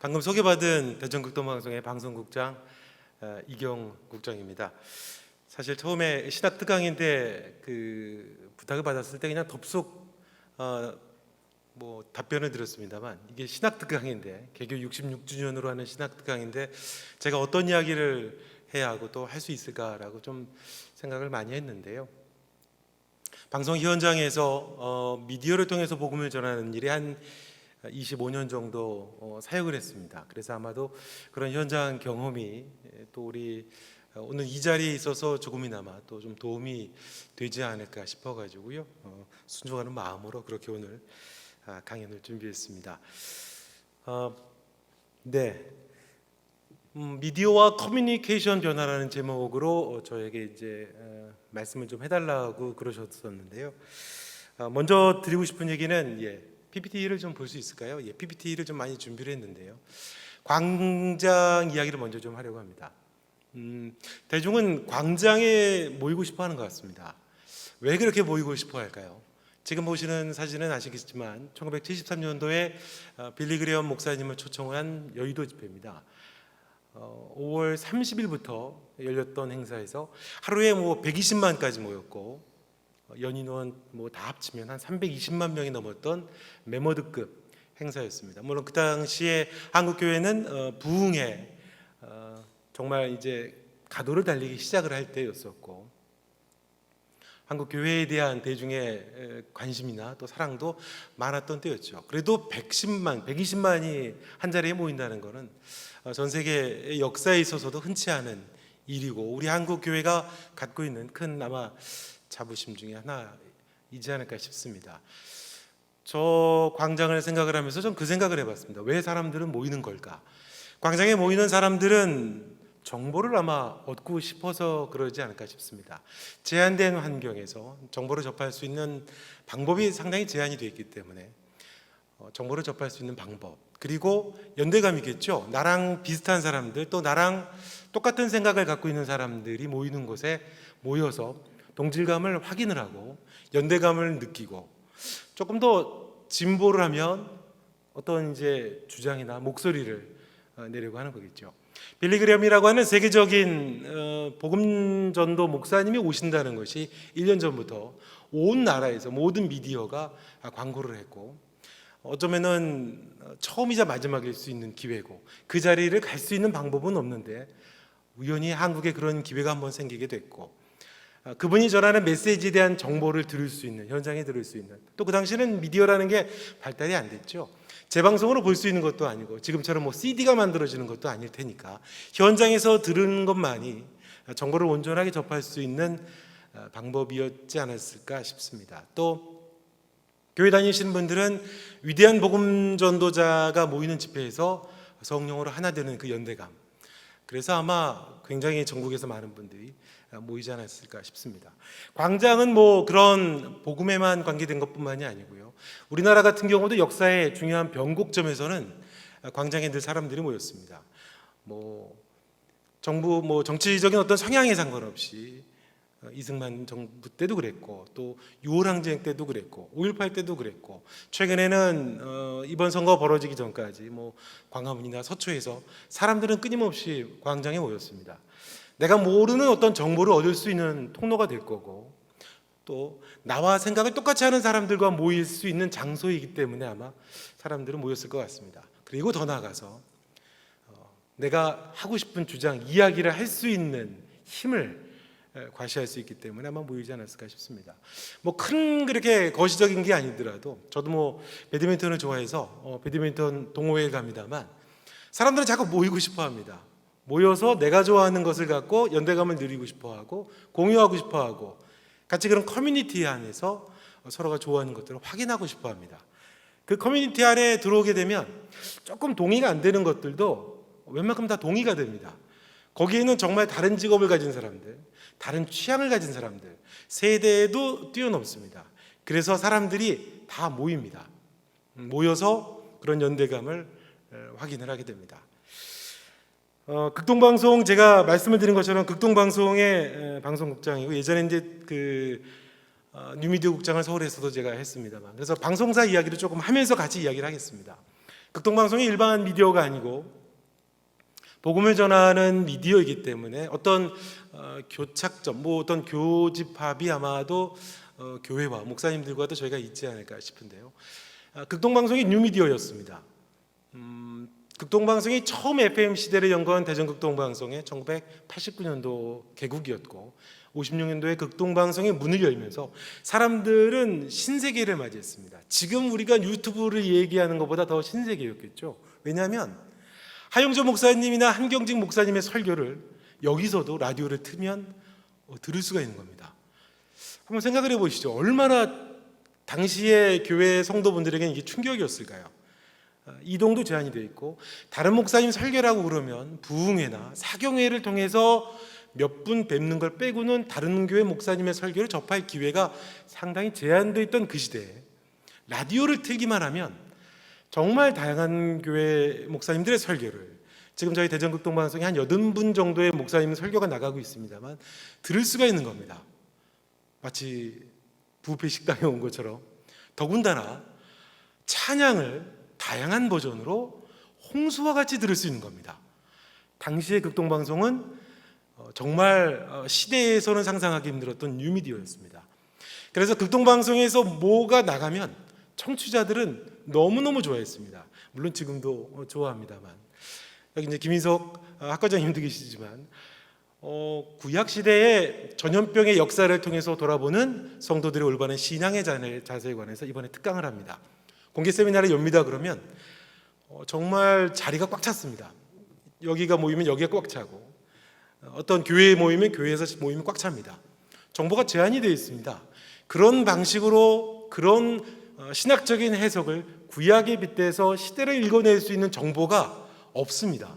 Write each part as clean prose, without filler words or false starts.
방금 소개받은 대전극동방송의 방송국장 이경 국장입니다. 사실 처음에 신학특강인데 그 부탁을 받았을 때 그냥 덥석 답변을 드렸습니다만, 이게 신학특강인데 개교 66주년으로 하는 신학특강인데 제가 어떤 이야기를 해야 하고 또 할 수 있을까라고 좀 생각을 많이 했는데요. 방송 현장에서 미디어를 통해서 복음을 전하는 일이 한 25년 정도 사역을 했습니다. 그래서 아마도 그런 현장 경험이 또 우리 오늘 이 자리에 있어서 조금이나마 또 좀 도움이 되지 않을까 싶어가지고요. 순종하는 마음으로 그렇게 오늘 강연을 준비했습니다. 미디어와 커뮤니케이션 변화라는 제목으로 저에게 이제 말씀을 좀 해달라고 그러셨었는데요. 먼저 드리고 싶은 얘기는 PPT를 좀 볼 수 있을까요? PPT를 좀 많이 준비를 했는데요. 광장 이야기를 먼저 좀 하려고 합니다. 대중은 광장에 모이고 싶어 하는 것 같습니다. 왜 그렇게 모이고 싶어 할까요? 지금 보시는 사진은 아시겠지만 1973년도에 빌리 그레엄 목사님을 초청한 여의도 집회입니다. 5월 30일부터 열렸던 행사에서 하루에 120만까지 모였고, 연인원 다 합치면 한 320만 명이 넘었던 메모드급 행사였습니다. 물론 그 당시에 한국 교회는 부흥에 정말 이제 가도를 달리기 시작을 할 때였었고, 한국 교회에 대한 대중의 관심이나 또 사랑도 많았던 때였죠. 그래도 120만이 한 자리에 모인다는 것은 전 세계 역사에 있어서도 흔치 않은 일이고, 우리 한국 교회가 갖고 있는 큰 아마 자부심 중에 하나이지 않을까 싶습니다. 저 광장을 생각을 하면서 좀 그 생각을 해봤습니다. 왜 사람들은 모이는 걸까? 광장에 모이는 사람들은 정보를 아마 얻고 싶어서 그러지 않을까 싶습니다. 제한된 환경에서 정보를 접할 수 있는 방법이 상당히 제한이 되어 있기 때문에 정보를 접할 수 있는 방법, 그리고 연대감이겠죠. 나랑 비슷한 사람들, 또 나랑 똑같은 생각을 갖고 있는 사람들이 모이는 곳에 모여서 동질감을 확인을 하고 연대감을 느끼고, 조금 더 진보를 하면 어떤 이제 주장이나 목소리를 내려고 하는 거겠죠. 빌리 그레엄이라고 하는 세계적인 복음 전도 목사님이 오신다는 것이 1년 전부터 온 나라에서 모든 미디어가 광고를 했고, 어쩌면은 처음이자 마지막일 수 있는 기회고, 그 자리를 갈 수 있는 방법은 없는데 우연히 한국에 그런 기회가 한번 생기게 됐고, 그분이 전하는 메시지에 대한 정보를 들을 수 있는, 현장에 들을 수 있는, 또 그 당시에는 미디어라는 게 발달이 안 됐죠. 재방송으로 볼 수 있는 것도 아니고 지금처럼 CD가 만들어지는 것도 아닐 테니까 현장에서 들은 것만이 정보를 온전하게 접할 수 있는 방법이었지 않았을까 싶습니다. 또 교회 다니시는 분들은 위대한 복음 전도자가 모이는 집회에서 성령으로 하나 되는 그 연대감, 그래서 아마 굉장히 전국에서 많은 분들이 모이지 않았을까 싶습니다. 광장은 그런 복음에만 관계된 것뿐만이 아니고요, 우리나라 같은 경우도 역사의 중요한 변곡점에서는 광장에 늘 사람들이 모였습니다. 정부 정치적인 어떤 성향에 상관없이 이승만 정부 때도 그랬고, 또 6월 항쟁 때도 그랬고, 5.18 때도 그랬고, 최근에는 이번 선거 벌어지기 전까지 광화문이나 서초에서 사람들은 끊임없이 광장에 모였습니다. 내가 모르는 어떤 정보를 얻을 수 있는 통로가 될 거고, 또 나와 생각을 똑같이 하는 사람들과 모일 수 있는 장소이기 때문에 아마 사람들은 모였을 것 같습니다. 그리고 더 나아가서 내가 하고 싶은 주장, 이야기를 할 수 있는 힘을 과시할 수 있기 때문에 아마 모이지 않았을까 싶습니다. 큰 그렇게 거시적인 게 아니더라도, 저도 배드민턴을 좋아해서 배드민턴 동호회에 갑니다만, 사람들은 자꾸 모이고 싶어 합니다. 모여서 내가 좋아하는 것을 갖고 연대감을 누리고 싶어 하고, 공유하고 싶어 하고, 같이 그런 커뮤니티 안에서 서로가 좋아하는 것들을 확인하고 싶어 합니다. 그 커뮤니티 안에 들어오게 되면 조금 동의가 안 되는 것들도 웬만큼 다 동의가 됩니다. 거기에는 정말 다른 직업을 가진 사람들, 다른 취향을 가진 사람들, 세대에도 뛰어넘습니다. 그래서 사람들이 다 모입니다. 모여서 그런 연대감을 확인을 하게 됩니다. 극동방송, 제가 말씀을 드린 것처럼 극동방송의 방송국장이고, 예전에 이제 뉴미디어 국장을 서울에서도 제가 했습니다만, 그래서 방송사 이야기를 조금 하면서 같이 이야기를 하겠습니다. 극동방송이 일반 미디어가 아니고 복음을 전하는 미디어이기 때문에 어떤 교착점, 어떤 교집합이 아마도 교회와 목사님들과도 저희가 있지 않을까 싶은데요. 극동방송이 뉴미디어였습니다. 극동방송이 처음 FM 시대를 연구한 대전극동방송의 1989년도 개국이었고 56년도에 극동방송이 문을 열면서 사람들은 신세계를 맞이했습니다. 지금 우리가 유튜브를 얘기하는 것보다 더 신세계였겠죠. 왜냐하면 하용조 목사님이나 한경직 목사님의 설교를 여기서도 라디오를 틀면 들을 수가 있는 겁니다. 한번 생각을 해보시죠. 얼마나 당시의 교회 성도분들에게는 이게 충격이었을까요? 이동도 제한이 되어 있고 다른 목사님 설교라고 그러면 부흥회나 사경회를 통해서 몇 분 뵙는 걸 빼고는 다른 교회 목사님의 설교를 접할 기회가 상당히 제한되어 있던 그 시대에 라디오를 틀기만 하면 정말 다양한 교회 목사님들의 설교를, 지금 저희 대전극동방송에 한 80분 정도의 목사님 설교가 나가고 있습니다만 들을 수가 있는 겁니다. 마치 뷔페 식당에 온 것처럼. 더군다나 찬양을 다양한 버전으로 홍수와 같이 들을 수 있는 겁니다. 당시의 극동방송은 정말 시대에서는 상상하기 힘들었던 뉴미디어였습니다. 그래서 극동방송에서 뭐가 나가면 청취자들은 너무너무 좋아했습니다. 물론 지금도 좋아합니다만. 여기 이제 김인석 학과장님도 계시지만 구약 시대의 전염병의 역사를 통해서 돌아보는 성도들의 올바른 신앙의 자세에 관해서 이번에 특강을 합니다. 공개 세미나를 엽니다. 그러면 정말 자리가 꽉 찼습니다. 여기가 모이면 여기가 꽉 차고 어떤 교회에 모이면 교회에서 모이면 꽉 찹니다. 정보가 제한이 되어 있습니다. 그런 방식으로 그런 신학적인 해석을 구약에 빗대서 시대를 읽어낼 수 있는 정보가 없습니다.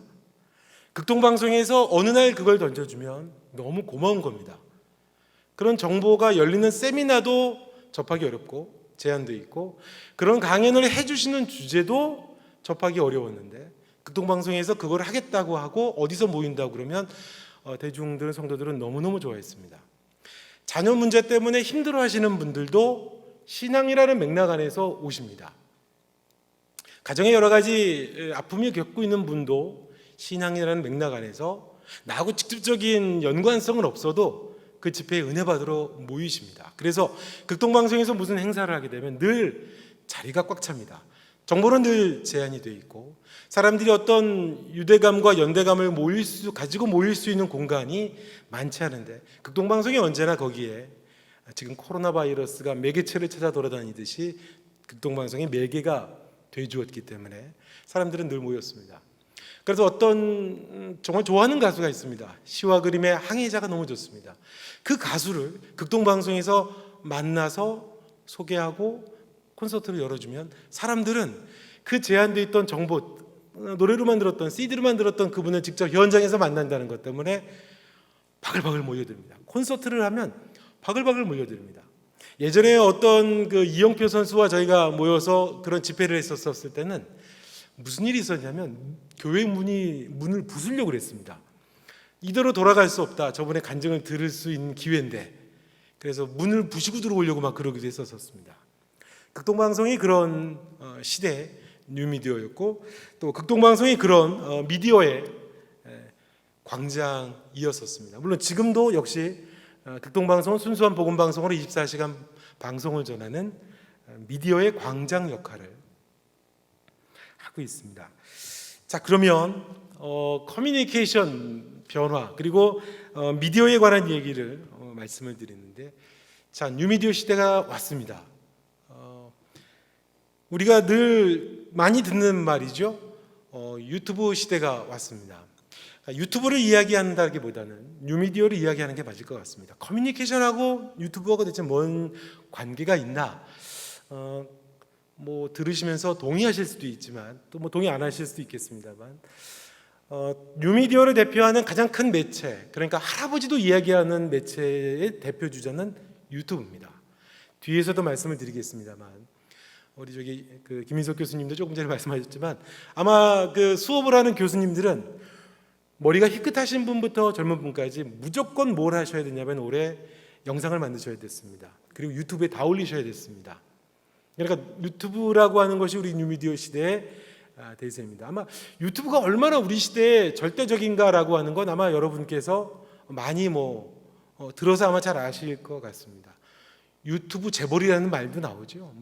극동방송에서 어느 날 그걸 던져주면 너무 고마운 겁니다. 그런 정보가 열리는 세미나도 접하기 어렵고 제한되어 있고 그런 강연을 해주시는 주제도 접하기 어려웠는데 극동방송에서 그걸 하겠다고 하고 어디서 모인다고 그러면 대중들, 성도들은 너무너무 좋아했습니다. 자녀 문제 때문에 힘들어하시는 분들도 신앙이라는 맥락 안에서 오십니다. 가정에 여러 가지 아픔을 겪고 있는 분도 신앙이라는 맥락 안에서 나하고 직접적인 연관성은 없어도 그 집회에 은혜 받으러 모이십니다. 그래서 극동방송에서 무슨 행사를 하게 되면 늘 자리가 꽉 찹니다. 정보는 늘 제한이 되어 있고 사람들이 어떤 유대감과 연대감을 가지고 모일 수 있는 공간이 많지 않은데 극동방송이 언제나 거기에 지금 코로나 바이러스가 매개체를 찾아 돌아다니듯이 극동방송이 매개가 되주었기 때문에 사람들은 늘 모였습니다. 그래서 어떤 정말 좋아하는 가수가 있습니다. 시와 그림의 항해자가 너무 좋습니다. 그 가수를 극동방송에서 만나서 소개하고 콘서트를 열어주면 사람들은 그 제한되어 있던 정보, 노래로만 들었던, CD로만 들었던 그분을 직접 현장에서 만난다는 것 때문에 바글바글 모여듭니다. 콘서트를 하면 바글바글 모여듭니다. 예전에 어떤 그 이영표 선수와 저희가 모여서 그런 집회를 했었을 때는 무슨 일이 있었냐면 교회 문을 부수려고 그랬습니다. 이대로 돌아갈 수 없다. 저번에 간증을 들을 수 있는 기회인데 그래서 문을 부시고 들어오려고 막 그러기도 했었습니다. 극동방송이 그런 시대 뉴미디어였고 또 극동방송이 그런 미디어의 광장이었었습니다. 물론 지금도 역시 극동방송은 순수한 복음방송으로 24시간 방송을 전하는 미디어의 광장 역할을 하고 있습니다. 자, 그러면 커뮤니케이션 변화 그리고 미디어에 관한 얘기를 말씀을 드리는데 자, 뉴미디어 시대가 왔습니다. 우리가 늘 많이 듣는 말이죠. 유튜브 시대가 왔습니다. 유튜브를 이야기한다기보다는 뉴미디어를 이야기하는 게 맞을 것 같습니다. 커뮤니케이션하고 유튜브하고 대체 뭔 관계가 있나? 뭐 들으시면서 동의하실 수도 있지만 또 뭐 동의 안 하실 수도 있겠습니다만 뉴미디어를 대표하는 가장 큰 매체, 그러니까 할아버지도 이야기하는 매체의 대표 주자는 유튜브입니다. 뒤에서도 말씀을 드리겠습니다만 우리 저기 그 김인석 교수님도 조금 전에 말씀하셨지만 아마 그 수업을 하는 교수님들은 머리가 희끗하신 분부터 젊은 분까지 무조건 뭘 하셔야 되냐면 올해 영상을 만드셔야 됐습니다. 그리고 유튜브에 다 올리셔야 됐습니다. 그러니까 유튜브라고 하는 것이 우리 뉴미디어 시대의 대세입니다. 아마 유튜브가 얼마나 우리 시대에 절대적인가라고 하는 건 아마 여러분께서 많이 들어서 아마 잘 아실 것 같습니다. 유튜브 재벌이라는 말도 나오죠.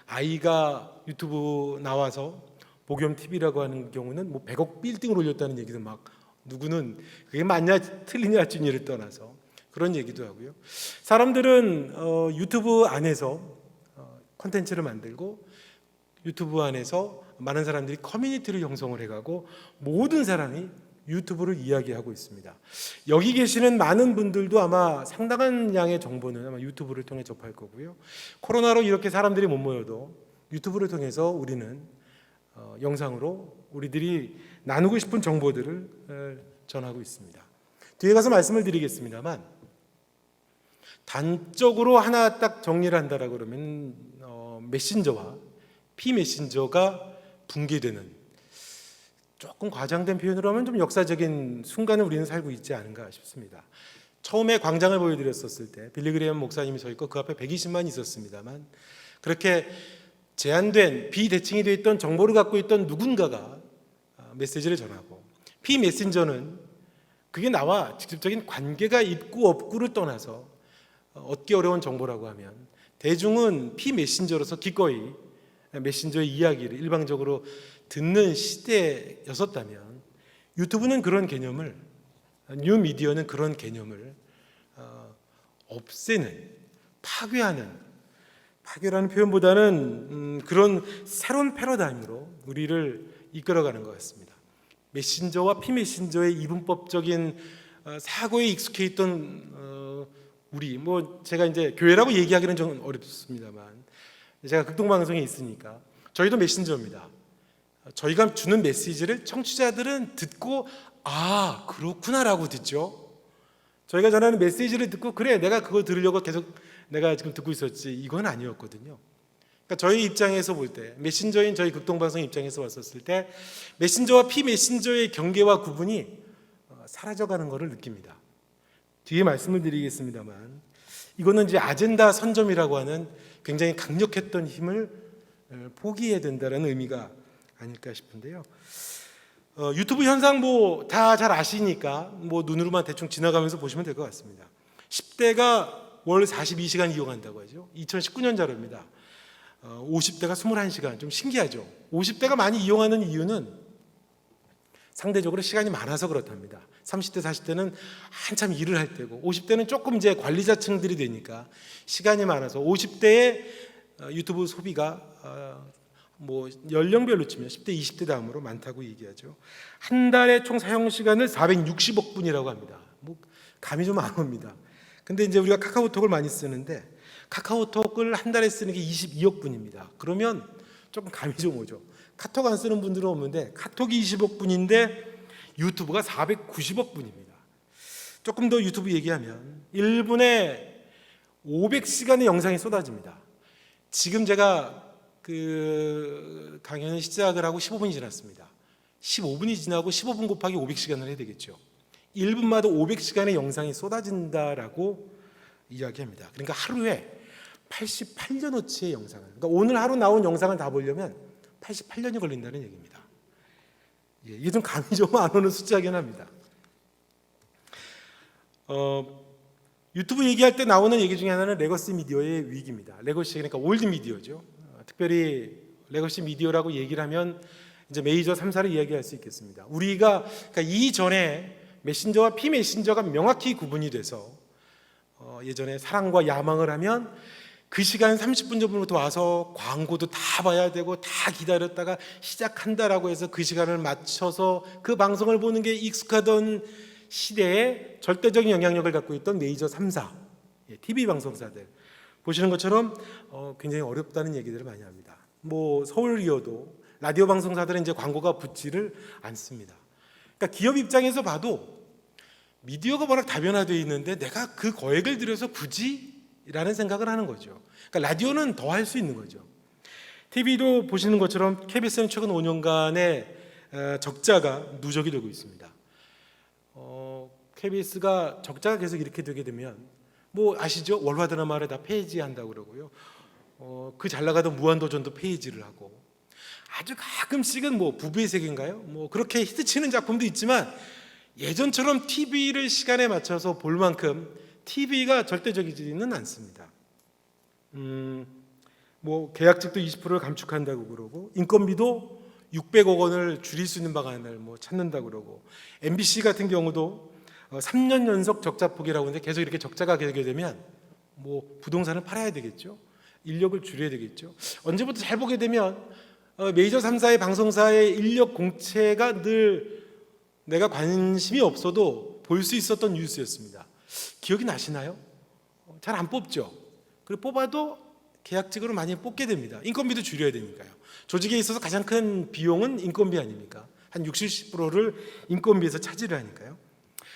아이가 유튜브 나와서 복염 TV라고 하는 경우는 100억 빌딩을 올렸다는 얘기도 막 누구는 그게 맞냐 틀리냐 진위를 떠나서 그런 얘기도 하고요. 사람들은 유튜브 안에서 콘텐츠를 만들고 유튜브 안에서 많은 사람들이 커뮤니티를 형성을 해가고 모든 사람이 유튜브를 이야기하고 있습니다. 여기 계시는 많은 분들도 아마 상당한 양의 정보는 아마 유튜브를 통해 접할 거고요. 코로나로 이렇게 사람들이 못 모여도 유튜브를 통해서 우리는 영상으로 우리들이 나누고 싶은 정보들을 전하고 있습니다. 뒤에 가서 말씀을 드리겠습니다만 단적으로 하나 딱 정리를 한다라고 그러면 메신저와 피메신저가 붕괴되는, 조금 과장된 표현으로 하면 좀 역사적인 순간을 우리는 살고 있지 않은가 싶습니다. 처음에 광장을 보여드렸었을 때 빌리 그레이엄 목사님이 서 있고 그 앞에 120만 있었습니다만 그렇게 제한된 비대칭이 되어 있던 정보를 갖고 있던 누군가가 메시지를 전하고, 피메신저는 그게 나와 직접적인 관계가 있고 없고를 떠나서 얻기 어려운 정보라고 하면 대중은 피메신저로서 기꺼이 메신저의 이야기를 일방적으로 듣는 시대였었다면 유튜브는 그런 개념을, 뉴미디어는 그런 개념을 없애는, 파괴라는 표현보다는 그런 새로운 패러다임으로 우리를 이끌어가는 것 같습니다. 메신저와 피메신저의 이분법적인 사고에 익숙해 있던 우리, 제가 이제 교회라고 얘기하기는 좀 어렵습니다만 제가 극동방송에 있으니까 저희도 메신저입니다. 저희가 주는 메시지를 청취자들은 듣고 그렇구나라고 듣죠. 저희가 전하는 메시지를 듣고 그래 내가 그거 들으려고 계속 내가 지금 듣고 있었지, 이건 아니었거든요. 그러니까 저희 입장에서 볼 때, 메신저인 저희 극동방송 입장에서 왔었을 때 메신저와 피메신저의 경계와 구분이 사라져가는 것을 느낍니다. 뒤에 말씀을 드리겠습니다만 이거는 이제 아젠다 선점이라고 하는 굉장히 강력했던 힘을 포기해야 된다는 의미가 아닐까 싶은데요. 유튜브 현상 다 잘 아시니까 눈으로만 대충 지나가면서 보시면 될 것 같습니다. 10대가 월 42시간 이용한다고 하죠. 2019년 자료입니다. 50대가 21시간, 좀 신기하죠. 50대가 많이 이용하는 이유는 상대적으로 시간이 많아서 그렇답니다. 30대, 40대는 한참 일을 할 때고 50대는 조금 이제 관리자층들이 되니까 시간이 많아서 50대의 유튜브 소비가 연령별로 치면 10대, 20대 다음으로 많다고 얘기하죠. 한 달에 총 사용 시간을 460억 분이라고 합니다. 감이 좀 안 옵니다. 근데 이제 우리가 카카오톡을 많이 쓰는데 카카오톡을 한 달에 쓰는 게 22억 분입니다. 그러면 조금 감이 좀 오죠. 카톡 안 쓰는 분들은 없는데 카톡이 20억 분인데 유튜브가 490억 분입니다. 조금 더 유튜브 얘기하면 1분에 500시간의 영상이 쏟아집니다. 지금 제가 그 강연을 시작을 하고 15분이 지났습니다. 15분이 지나고 15분 곱하기 500시간을 해야 되겠죠. 1분마다 500시간의 영상이 쏟아진다라고 이야기합니다. 그러니까 하루에 88년어치의 영상을, 그러니까 오늘 하루 나온 영상을 다 보려면 88년이 걸린다는 얘기입니다. 이게 좀 감이 좀 안 오는 숫자긴 합니다. 유튜브 얘기할 때 나오는 얘기 중에 하나는 레거시 미디어의 위기입니다. 레거시, 그러니까 올드 미디어죠. 특별히 레거시 미디어라고 얘기를 하면 이제 메이저 3사를 이야기할 수 있겠습니다. 우리가 그러니까 이전에 메신저와 피메신저가 명확히 구분이 돼서 예전에 사랑과 야망을 하면 그 시간 30분 전부터 와서 광고도 다 봐야 되고 다 기다렸다가 시작한다라고 해서 그 시간을 맞춰서 그 방송을 보는 게 익숙하던 시대에 절대적인 영향력을 갖고 있던 메이저 3사, TV 방송사들 보시는 것처럼 굉장히 어렵다는 얘기들을 많이 합니다. 서울이어도 라디오 방송사들은 이제 광고가 붙지를 않습니다. 그러니까 기업 입장에서 봐도 미디어가 워낙 다변화되어 있는데 내가 그 거액을 들여서 굳이? 라는 생각을 하는 거죠. 그러니까 라디오는 더 할 수 있는 거죠. TV도 보시는 것처럼 KBS는 최근 5년간의 적자가 누적이 되고 있습니다. KBS가 적자가 계속 이렇게 되게 되면 아시죠? 월화 드라마를 다 폐지한다고 그러고요. 그 잘 나가던 무한도전도 폐지를 하고 아주 가끔씩은 뭐 부부의 세계인가요? 뭐 그렇게 히트치는 작품도 있지만 예전처럼 TV를 시간에 맞춰서 볼 만큼 TV가 절대적이지는 않습니다. 뭐 계약직도 20%를 감축한다고 그러고 인건비도 600억 원을 줄일 수 있는 방안을 뭐 찾는다고 그러고 MBC 같은 경우도 3년 연속 적자 폭이라고 하는데 계속 이렇게 적자가 되게 되면 뭐 부동산을 팔아야 되겠죠. 인력을 줄여야 되겠죠. 언제부터 잘 보게 되면 메이저 3사의 방송사의 인력 공채가 늘 내가 관심이 없어도 볼 수 있었던 뉴스였습니다. 기억이 나시나요? 잘 안 뽑죠. 그리고 뽑아도 계약직으로 많이 뽑게 됩니다. 인건비도 줄여야 되니까요. 조직에 있어서 가장 큰 비용은 인건비 아닙니까? 한 60, 70%를 인건비에서 차지를 하니까요.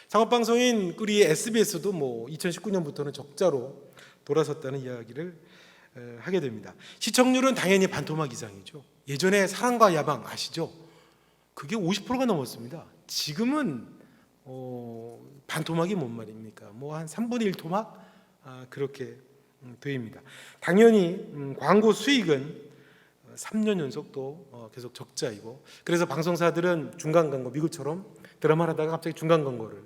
상업방송인 우리 SBS도 뭐 2019년부터는 적자로 돌아섰다는 이야기를 하게 됩니다. 시청률은 당연히 반토막 이상이죠. 예전에 사랑과 야망 아시죠? 그게 50%가 넘었습니다. 지금은 반토막이 뭔 말입니까? 뭐 한 3분의 1 토막 그렇게 됩니다. 당연히 광고 수익은 3년 연속 또 계속 적자이고, 그래서 방송사들은 중간 광고, 미국처럼 드라마를 하다가 갑자기 중간 광고를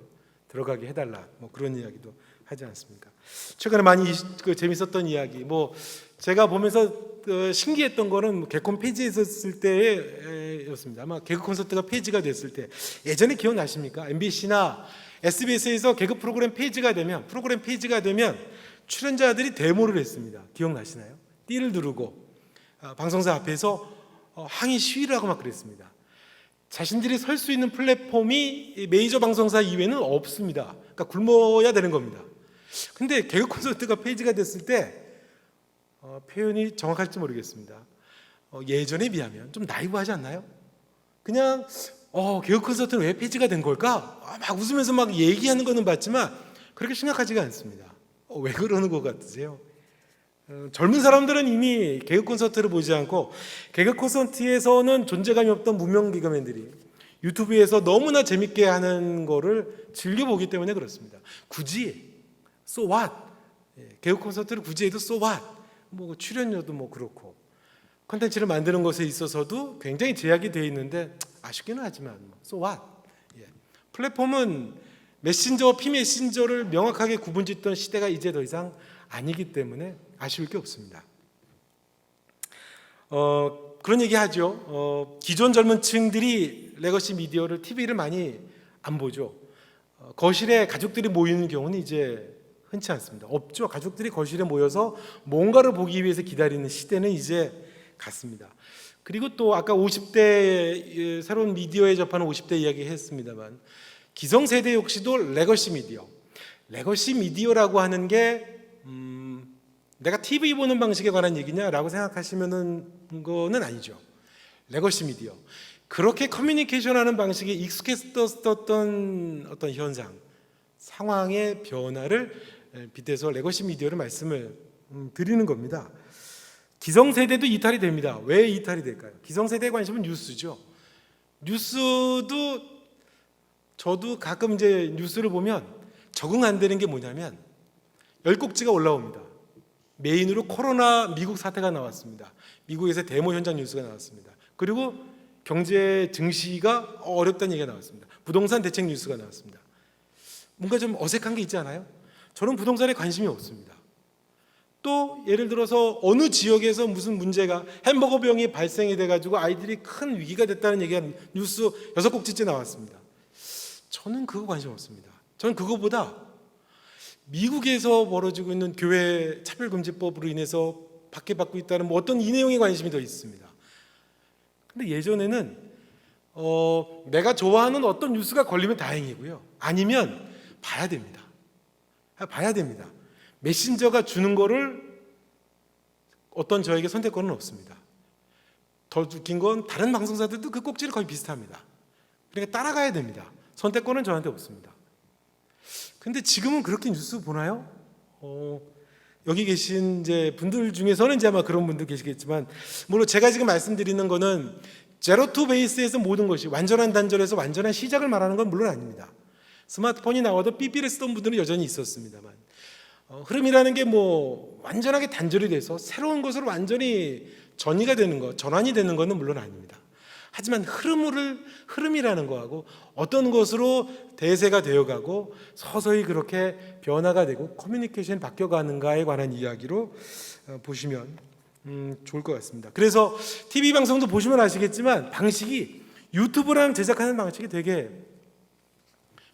들어가게 해달라 뭐 그런 이야기도 하지 않습니까? 최근에 많이 재밌었던 이야기, 뭐 제가 보면서 신기했던 거는 개콘 폐지에 있었을 때였습니다. 아마 개그 콘서트가 폐지가 됐을 때, 예전에 기억나십니까? MBC나 SBS에서 개그 프로그램 폐지가 되면 출연자들이 데모를 했습니다. 기억나시나요? 띠를 두르고 방송사 앞에서 항의 시위를 하고 막 그랬습니다. 자신들이 설 수 있는 플랫폼이 메이저 방송사 이외에는 없습니다. 그러니까 굶어야 되는 겁니다. 근데 개그 콘서트가 폐지가 됐을 때 표현이 정확할지 모르겠습니다. 예전에 비하면 좀 나이브하지 않나요? 그냥 개그 콘서트는 왜 폐지가 된 걸까? 막 웃으면서 막 얘기하는 거는 봤지만 그렇게 심각하지가 않습니다. 왜 그러는 것 같으세요? 젊은 사람들은 이미 개그 콘서트를 보지 않고 개그 콘서트에서는 존재감이 없던 무명 개그맨들이 유튜브에서 너무나 재밌게 하는 거를 즐겨보기 때문에 그렇습니다. 굳이 so what? 개그 콘서트를 굳이 해도 so what? 뭐 출연료도 뭐 그렇고 콘텐츠를 만드는 것에 있어서도 굉장히 제약이 되어 있는데 아쉽기는 하지만 so what? 플랫폼은 메신저와 피메신저를 명확하게 구분짓던 시대가 이제 더 이상 아니기 때문에 아쉬울 게 없습니다. 그런 얘기 하죠. 기존 젊은 층들이 레거시 미디어를, TV를 많이 안 보죠. 거실에 가족들이 모이는 경우는 이제 흔치 않습니다. 없죠. 가족들이 거실에 모여서 뭔가를 보기 위해서 기다리는 시대는 이제 갔습니다. 그리고 또 아까 50대 새로운 미디어에 접하는 50대 이야기 했습니다만 기성세대 역시도 레거시 미디어라고 하는 게 내가 TV 보는 방식에 관한 얘기냐라고 생각하시는 거는 아니죠. 레거시 미디어, 그렇게 커뮤니케이션하는 방식에 익숙했었던 어떤 현상, 상황의 변화를 빗대서 레거시 미디어를 말씀을 드리는 겁니다. 기성세대도 이탈이 됩니다. 왜 이탈이 될까요? 기성세대의 관심은 뉴스죠. 뉴스도 저도 가끔 이제 뉴스를 보면 적응 안 되는 게 뭐냐면 10꼭지가 올라옵니다. 메인으로 코로나 미국 사태가 나왔습니다. 미국에서 데모 현장 뉴스가 나왔습니다. 그리고 경제 증시가 어렵다는 얘기가 나왔습니다. 부동산 대책 뉴스가 나왔습니다. 뭔가 좀 어색한 게 있지 않아요? 저는 부동산에 관심이 없습니다. 또 예를 들어서 어느 지역에서 무슨 문제가, 햄버거 병이 발생이 돼가지고 아이들이 큰 위기가 됐다는 얘기가 뉴스 6꼭지째 나왔습니다. 저는 그거 관심 없습니다. 저는 그거보다 미국에서 벌어지고 있는 교회 차별금지법으로 인해서 박해받고 있다는 뭐 어떤 이 내용에 관심이 더 있습니다. 근데 예전에는 내가 좋아하는 어떤 뉴스가 걸리면 다행이고요. 아니면 봐야 됩니다. 메신저가 주는 거를 어떤 저에게 선택권은 없습니다. 더 웃긴 건 다른 방송사들도 그 꼭지를 거의 비슷합니다. 그러니까 따라가야 됩니다. 선택권은 저한테 없습니다. 근데 지금은 그렇게 뉴스 보나요? 여기 계신 이제 분들 중에서는 이제 아마 그런 분들 계시겠지만, 물론 제가 지금 말씀드리는 거는 제로 투 베이스에서 모든 것이 완전한 단절에서 완전한 시작을 말하는 건 물론 아닙니다. 스마트폰이 나와도 삐삐를 쓰던 분들은 여전히 있었습니다만, 흐름이라는 게 뭐 완전하게 단절이 돼서 새로운 것으로 완전히 전이가 되는 거, 전환이 되는 것은 물론 아닙니다. 하지만 흐름이라는 거하고 어떤 것으로 대세가 되어가고 서서히 그렇게 변화가 되고 커뮤니케이션이 바뀌어가는가에 관한 이야기로 보시면 좋을 것 같습니다. 그래서 TV 방송도 보시면 아시겠지만 방식이 유튜브랑 제작하는 방식이 되게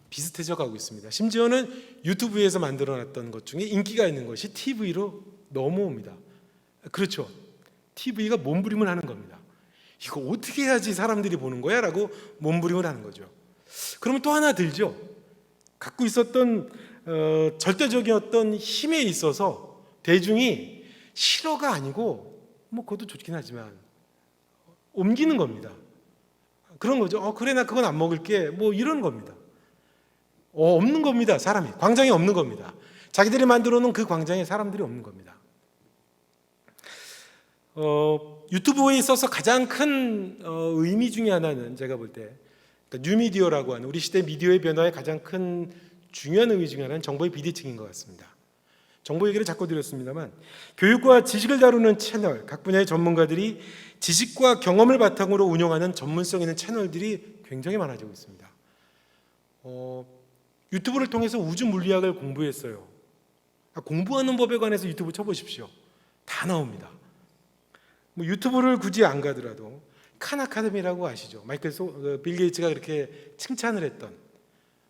비슷해져 가고 있습니다. 심지어는 유튜브에서 만들어놨던 것 중에 인기가 있는 것이 TV로 넘어옵니다. 그렇죠. TV가 몸부림을 하는 겁니다. 이거 어떻게 해야지 사람들이 보는 거야? 라고 몸부림을 하는 거죠. 그러면 또 하나 들죠. 갖고 있었던 절대적인 어떤 힘에 있어서 대중이 싫어가 아니고 뭐 그것도 좋긴 하지만 옮기는 겁니다. 그런 거죠. 그래 나 그건 안 먹을게 뭐 이런 겁니다. 없는 겁니다. 사람이 광장에 없는 겁니다. 자기들이 만들어 놓은 그 광장에 사람들이 없는 겁니다. 유튜브에 있어서 가장 큰 의미 중에 하나는 제가 볼 때 그러니까 뉴미디어라고 하는 우리 시대 미디어의 변화의 가장 큰 중요한 의미 중에 하나는 정보의 비대칭인 것 같습니다. 정보 얘기를 자꾸 드렸습니다만 교육과 지식을 다루는 채널, 각 분야의 전문가들이 지식과 경험을 바탕으로 운영하는 전문성 있는 채널들이 굉장히 많아지고 있습니다. 유튜브를 통해서 우주 물리학을 공부했어요. 공부하는 법에 관해서 유튜브 쳐보십시오. 다 나옵니다. 뭐 유튜브를 굳이 안 가더라도 칸 아카데미라고 아시죠? 빌 게이츠가 그렇게 칭찬을 했던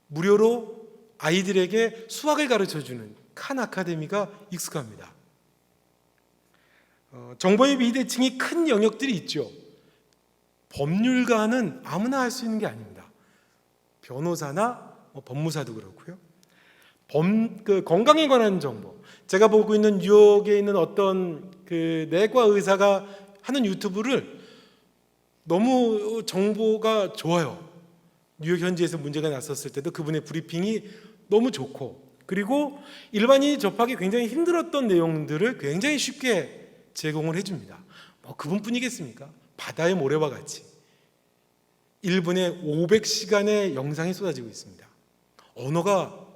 무료로 아이들에게 수학을 가르쳐주는 칸 아카데미가 익숙합니다. 정보의 비대칭이 큰 영역들이 있죠. 법률가는 아무나 할 수 있는 게 아닙니다. 변호사나 법무사도 그렇고요. 건강에 관한 정보. 제가 보고 있는 뉴욕에 있는 어떤 그 내과 의사가 하는 유튜브를 너무 정보가 좋아요. 뉴욕 현지에서 문제가 났었을 때도 그분의 브리핑이 너무 좋고 그리고 일반인이 접하기 굉장히 힘들었던 내용들을 굉장히 쉽게 제공을 해줍니다. 그분뿐이겠습니까? 바다의 모래와 같이 1분에 500시간의 영상이 쏟아지고 있습니다. 언어가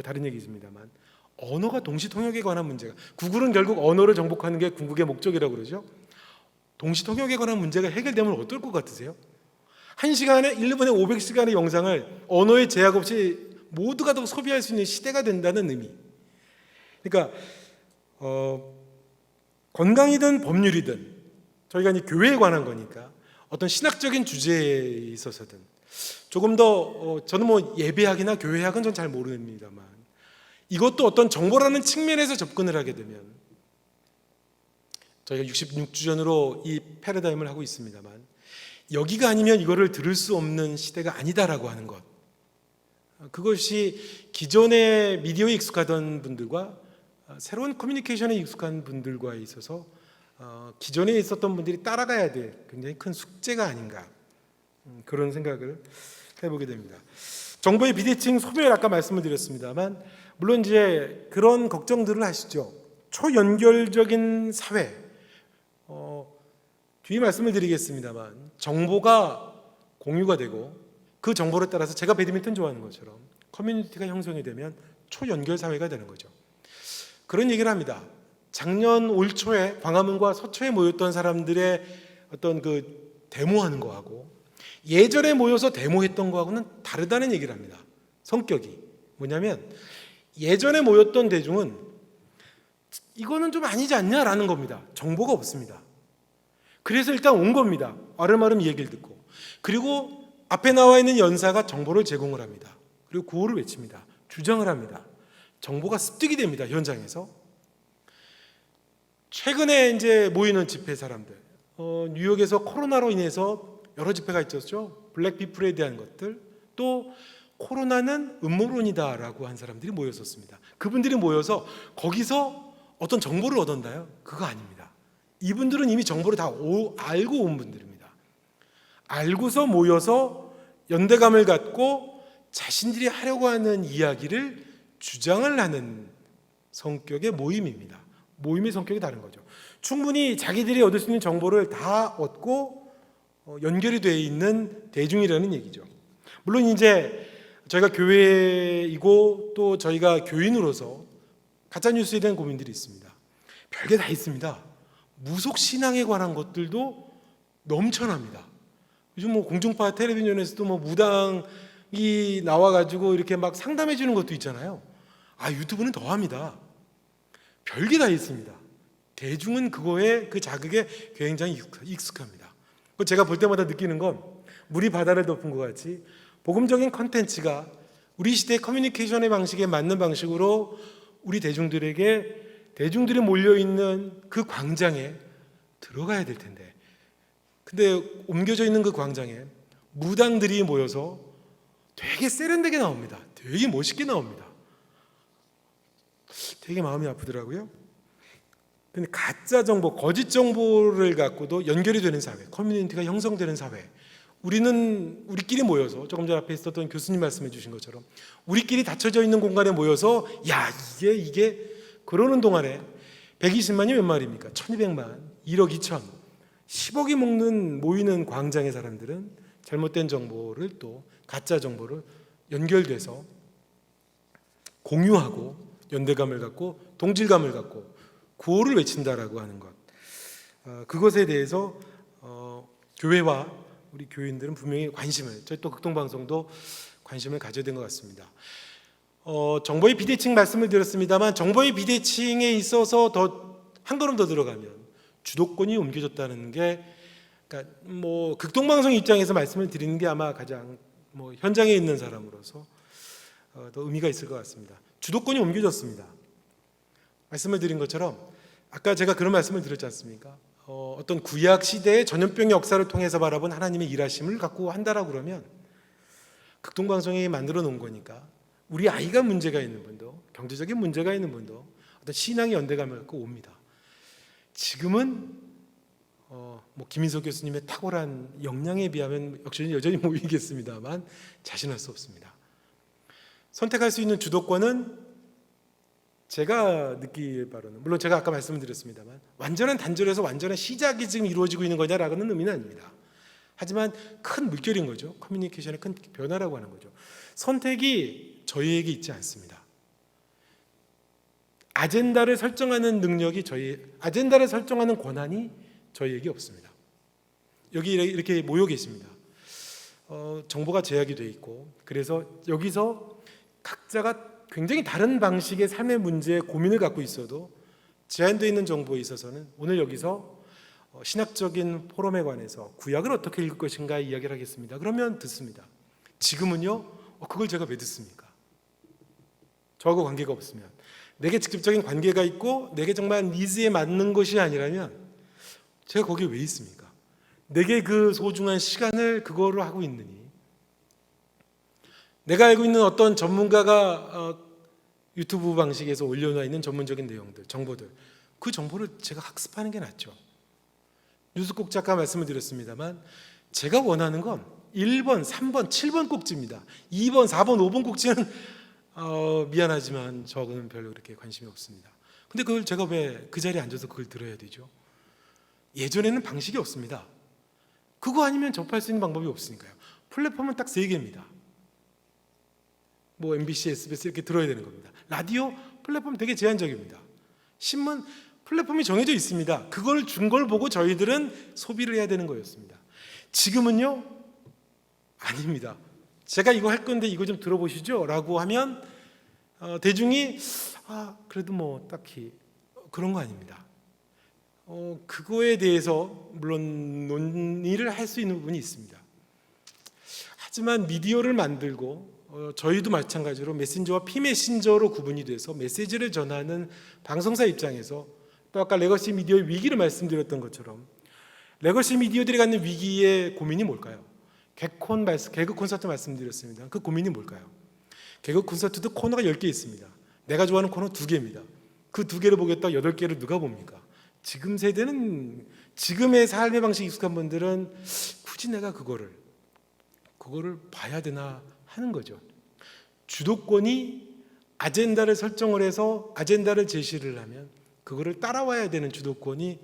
다른 얘기입니다만 언어가 동시통역에 관한 문제가 구글은 결국 언어를 정복하는 게 궁극의 목적이라고 그러죠. 동시통역에 관한 문제가 해결되면 어떨 것 같으세요? 1시간에 1분에 500시간의 영상을 언어의 제약 없이 모두가 다 소비할 수 있는 시대가 된다는 의미. 그러니까 건강이든 법률이든 저희가 이제 교회에 관한 거니까 어떤 신학적인 주제에 있어서든 조금 더 저는 예배학이나 교회학은 전 잘 모릅니다만 이것도 어떤 정보라는 측면에서 접근을 하게 되면 저희가 66주 전으로 이 패러다임을 하고 있습니다만 여기가 아니면 이거를 들을 수 없는 시대가 아니다라고 하는 것, 그것이 기존의 미디어에 익숙하던 분들과 새로운 커뮤니케이션에 익숙한 분들과에 있어서 기존에 있었던 분들이 따라가야 될 굉장히 큰 숙제가 아닌가 그런 생각을 해보게 됩니다. 정보의 비대칭 소멸 아까 말씀을 드렸습니다만 물론 이제 그런 걱정들을 하시죠. 초연결적인 사회 뒤에 말씀을 드리겠습니다만 정보가 공유가 되고 그 정보를 따라서 제가 배드민턴 좋아하는 것처럼 커뮤니티가 형성이 되면 초연결 사회가 되는 거죠. 그런 얘기를 합니다. 작년 올 초에 광화문과 서초에 모였던 사람들의 어떤 그 데모하는 거하고 예전에 모여서 데모했던 거하고는 다르다는 얘기를 합니다. 성격이 뭐냐면 예전에 모였던 대중은 이거는 좀 아니지 않냐라는 겁니다. 정보가 없습니다. 그래서 일단 온 겁니다. 아름아름 얘기를 듣고 그리고 앞에 나와 있는 연사가 정보를 제공을 합니다. 그리고 구호를 외칩니다. 주장을 합니다. 정보가 습득이 됩니다. 현장에서. 최근에 이제 모이는 집회 사람들, 뉴욕에서 코로나로 인해서 여러 집회가 있었죠. 블랙 피플에 대한 것들, 또 코로나는 음모론이다라고 한 사람들이 모였었습니다. 그분들이 모여서 거기서 어떤 정보를 얻었나요? 그거 아닙니다. 이분들은 이미 정보를 다 알고 온 분들입니다. 알고서 모여서 연대감을 갖고 자신들이 하려고 하는 이야기를 주장을 하는 성격의 모임입니다. 모임의 성격이 다른 거죠. 충분히 자기들이 얻을 수 있는 정보를 다 얻고 연결이 되어 있는 대중이라는 얘기죠. 물론 이제 저희가 교회이고 또 저희가 교인으로서 가짜뉴스에 대한 고민들이 있습니다. 별게 다 있습니다. 무속 신앙에 관한 것들도 넘쳐납니다. 요즘 뭐 공중파 텔레비전에서도 뭐 무당이 나와가지고 이렇게 막 상담해 주는 것도 있잖아요. 유튜브는 더합니다. 별게 다 있습니다. 대중은 그거에, 그 자극에 굉장히 익숙합니다. 제가 볼 때마다 느끼는 건 물이 바다를 덮은 것 같이 복음적인 컨텐츠가 우리 시대의 커뮤니케이션의 방식에 맞는 방식으로 우리 대중들이 몰려있는 그 광장에 들어가야 될 텐데, 근데 옮겨져 있는 그 광장에 무당들이 모여서 되게 세련되게 나옵니다. 되게 멋있게 나옵니다. 되게 마음이 아프더라고요. 근데 가짜 정보, 거짓 정보를 갖고도 연결이 되는 사회, 커뮤니티가 형성되는 사회, 우리는 우리끼리 모여서, 조금 전 앞에 있었던 교수님 말씀해 주신 것처럼 우리끼리 닫혀져 있는 공간에 모여서 이게 그러는 동안에 120만이 몇 마리입니까? 1200만, 1억 2천, 10억이 모이는 광장의 사람들은 잘못된 정보를, 또 가짜 정보를 연결돼서 공유하고 연대감을 갖고 동질감을 갖고 구호를 외친다라고 하는 것, 그것에 대해서 교회와 우리 교인들은 분명히 관심을, 저희 또 극동방송도 관심을 가져야 된 것 같습니다. 정보의 비대칭 말씀을 드렸습니다만, 정보의 비대칭에 있어서 더 한 걸음 더 들어가면 주도권이 옮겨졌다는 게, 그러니까 뭐 극동방송 입장에서 말씀을 드리는 게 아마 가장 뭐 현장에 있는 사람으로서 더 의미가 있을 것 같습니다. 주도권이 옮겨졌습니다. 말씀을 드린 것처럼 아까 제가 그런 말씀을 드렸지 않습니까? 어떤 구약 시대의 전염병의 역사를 통해서 바라본 하나님의 일하심을 갖고 한다라고 그러면, 극동방송이 만들어 놓은 거니까 우리 아이가 문제가 있는 분도, 경제적인 문제가 있는 분도 어떤 신앙의 연대감을 갖고 옵니다. 지금은 뭐 김인석 교수님의 탁월한 역량에 비하면 여전히 모이겠습니다만 자신할 수 없습니다. 선택할 수 있는 주도권은 제가 느끼기 바로는, 물론 제가 아까 말씀을 드렸습니다만 완전한 단절에서 완전한 시작이 지금 이루어지고 있는 거냐라는 의미는 아닙니다. 하지만 큰 물결인 거죠. 커뮤니케이션의 큰 변화라고 하는 거죠. 선택이 저희에게 있지 않습니다. 아젠다를 설정하는 능력이, 아젠다를 설정하는 권한이 저희에게 없습니다. 여기 이렇게 모여 계십니다. 정보가 제약이 돼 있고, 그래서 여기서 각자가 굉장히 다른 방식의 삶의 문제에 고민을 갖고 있어도 제한되어 있는 정보에 있어서는 오늘 여기서 신학적인 포럼에 관해서 구약을 어떻게 읽을 것인가 이야기를 하겠습니다. 그러면 듣습니다. 지금은요, 그걸 제가 왜 듣습니까? 저하고 관계가 없으면, 내게 직접적인 관계가 있고 내게 정말 니즈에 맞는 것이 아니라면 제가 거기에 왜 있습니까? 내게 그 소중한 시간을 그거로 하고 있느니, 내가 알고 있는 어떤 전문가가 유튜브 방식에서 올려놓아 있는 전문적인 내용들, 정보들, 그 정보를 제가 학습하는 게 낫죠. 뉴스꼭 작가 말씀을 드렸습니다만, 제가 원하는 건 1번, 3번, 7번 꼭지입니다. 2번, 4번, 5번 꼭지는 미안하지만 저는 별로 그렇게 관심이 없습니다. 근데 그걸 제가 왜 그 자리에 앉아서 그걸 들어야 되죠? 예전에는 방식이 없습니다. 그거 아니면 접할 수 있는 방법이 없으니까요. 플랫폼은 딱 3개입니다. 뭐 MBC, SBS 이렇게 들어야 되는 겁니다. 라디오 플랫폼 되게 제한적입니다. 신문 플랫폼이 정해져 있습니다. 그걸 준 걸 보고 저희들은 소비를 해야 되는 거였습니다. 지금은요, 아닙니다. 제가 이거 할 건데 이거 좀 들어보시죠 라고 하면 대중이 그래도 뭐 딱히 그런 거 아닙니다. 그거에 대해서 물론 논의를 할 수 있는 부분이 있습니다. 하지만 미디어를 만들고 저희도 마찬가지로 메신저와 피메신저로 구분이 돼서 메시지를 전하는 방송사 입장에서, 또 아까 레거시 미디어의 위기를 말씀드렸던 것처럼 레거시 미디어들이 갖는 위기의 고민이 뭘까요? 개그 콘서트 말씀드렸습니다. 그 고민이 뭘까요? 개그 콘서트도 코너가 10개 있습니다. 내가 좋아하는 코너 2개입니다. 그 2개를 보겠다 8개를 누가 봅니까? 지금 세대는, 지금의 삶의 방식이 익숙한 분들은 굳이 내가 그거를 봐야 되나 하는 거죠. 주도권이 아젠다를 설정을 해서 아젠다를 제시를 하면 그거를 따라와야 되는 주도권이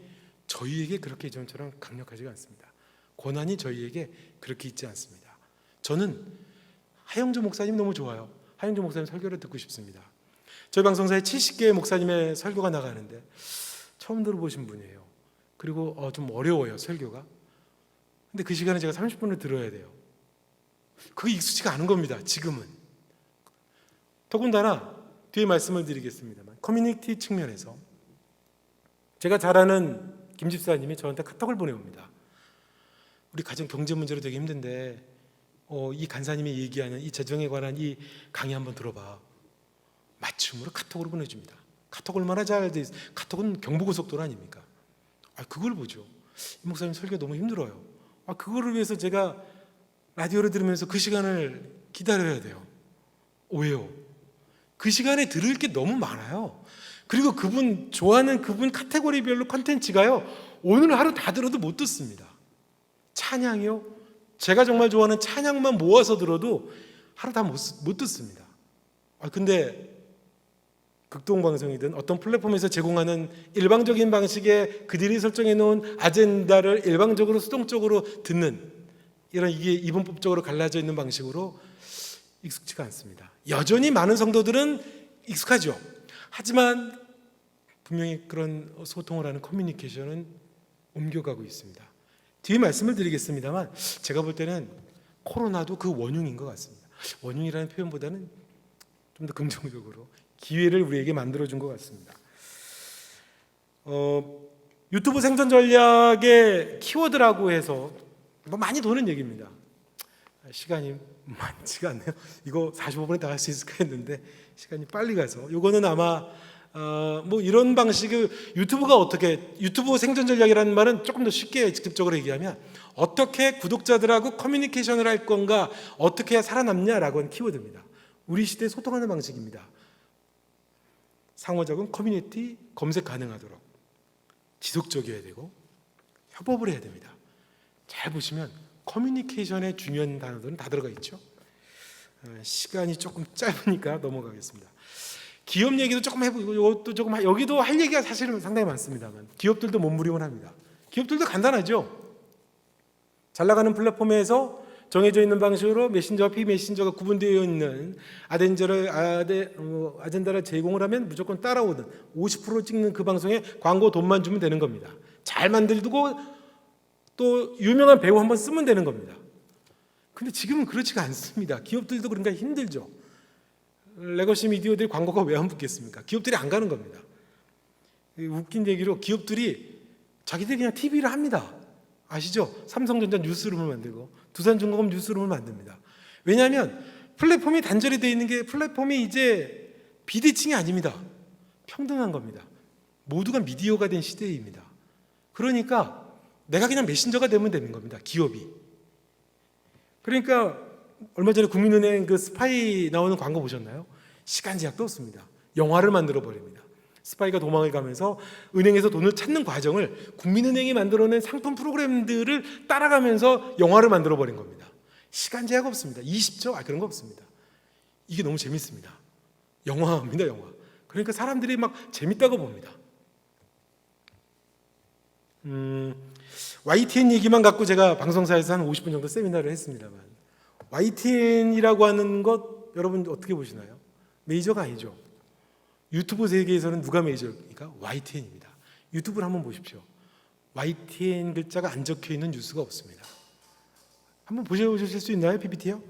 저희에게 그렇게 예전처럼 강력하지가 않습니다. 권한이 저희에게 그렇게 있지 않습니다. 저는 하영조 목사님 너무 좋아요. 하영조 목사님 설교를 듣고 싶습니다. 저희 방송사에 70개의 목사님의 설교가 나가는데 처음 들어보신 분이에요. 그리고 좀 어려워요, 설교가. 근데 그 시간에 제가 30분을 들어야 돼요. 그게 익숙지가 않은 겁니다, 지금은. 더군다나 뒤에 말씀을 드리겠습니다만, 커뮤니티 측면에서 제가 잘 아는 김 집사님이 저한테 카톡을 보내옵니다. 우리 가정 경제 문제로 되게 힘든데 이 간사님이 얘기하는 이 재정에 관한 이 강의 한번 들어봐. 맞춤으로 카톡으로 보내줍니다. 카톡 얼마나 잘 돼 있어요. 카톡은 경부고속도로 아닙니까? 그걸 보죠. 이 목사님 설교 너무 힘들어요. 그거를 위해서 제가 라디오를 들으면서 그 시간을 기다려야 돼요. 왜요? 그 시간에 들을 게 너무 많아요. 그리고 그분 좋아하는 그분 카테고리별로 컨텐츠가요, 오늘 하루 다 들어도 못 듣습니다. 찬양이요? 제가 정말 좋아하는 찬양만 모아서 들어도 하루 다 못 듣습니다. 근데 극동방송이든 어떤 플랫폼에서 제공하는 일방적인 방식의 그들이 설정해 놓은 아젠다를 일방적으로 수동적으로 듣는 이런, 이게 이분법적으로 갈라져 있는 방식으로 익숙지가 않습니다. 여전히 많은 성도들은 익숙하죠. 하지만 분명히 그런 소통을 하는 커뮤니케이션은 옮겨가고 있습니다. 뒤에 말씀을 드리겠습니다만, 제가 볼 때는 코로나도 그 원흉인 것 같습니다. 원흉이라는 표현보다는 좀 더 긍정적으로 기회를 우리에게 만들어준 것 같습니다. 유튜브 생존 전략의 키워드라고 해서 많이 도는 얘기입니다. 시간이 많지가 않네요. 이거 45분에 다 할 수 있을까 했는데 시간이 빨리 가서, 이거는 아마 이런 방식의 유튜브 생존 전략이라는 말은 조금 더 쉽게 직접적으로 얘기하면 어떻게 구독자들하고 커뮤니케이션을 할 건가, 어떻게 해야 살아남냐라고 하는 키워드입니다. 우리 시대에 소통하는 방식입니다. 상호작용 커뮤니티 검색 가능하도록 지속적이어야 되고 협업을 해야 됩니다. 잘 보시면 커뮤니케이션의 중요한 단어들은 다 들어가 있죠. 시간이 조금 짧으니까 넘어가겠습니다. 기업 얘기도 조금 해보고, 이것도 조금, 여기도 할 얘기가 사실은 상당히 많습니다만 기업들도 몸부림을 합니다. 기업들도 간단하죠. 잘 나가는 플랫폼에서 정해져 있는 방식으로 메신저와 피메신저가 구분되어 있는 아젠다를 제공을 하면 무조건 따라오는 50% 찍는 그 방송에 광고 돈만 주면 되는 겁니다. 잘 만들고 또 유명한 배우 한번 쓰면 되는 겁니다. 근데 지금은 그렇지가 않습니다. 기업들도 그러니까 힘들죠. 레거시 미디어들이 광고가 왜 안 붙겠습니까? 기업들이 안 가는 겁니다. 웃긴 얘기로 기업들이 자기들이 그냥 TV를 합니다. 아시죠? 삼성전자 뉴스룸을 만들고 두산중공업 뉴스룸을 만듭니다. 왜냐하면 플랫폼이 단절이 되어 있는 게, 플랫폼이 이제 비대칭이 아닙니다. 평등한 겁니다. 모두가 미디어가 된 시대입니다. 그러니까 내가 그냥 메신저가 되면 되는 겁니다. 기업이. 그러니까 얼마 전에 국민은행 그 스파이 나오는 광고 보셨나요? 시간 제약도 없습니다. 영화를 만들어 버립니다. 스파이가 도망을 가면서 은행에서 돈을 찾는 과정을 국민은행이 만들어낸 상품 프로그램들을 따라가면서 영화를 만들어 버린 겁니다. 시간 제약 없습니다. 20초? 그런 거 없습니다. 이게 너무 재밌습니다. 영화입니다, 영화. 그러니까 사람들이 막 재밌다고 봅니다. YTN 얘기만 갖고 제가 방송사에서 한 50분 정도 세미나를 했습니다만, YTN이라고 하는 것 여러분 어떻게 보시나요? 메이저가 아니죠. 유튜브 세계에서는 누가 메이저입니까? YTN입니다. 유튜브를 한번 보십시오. YTN 글자가 안 적혀 있는 뉴스가 없습니다. 한번 보셔보실 수 있나요? PPT요?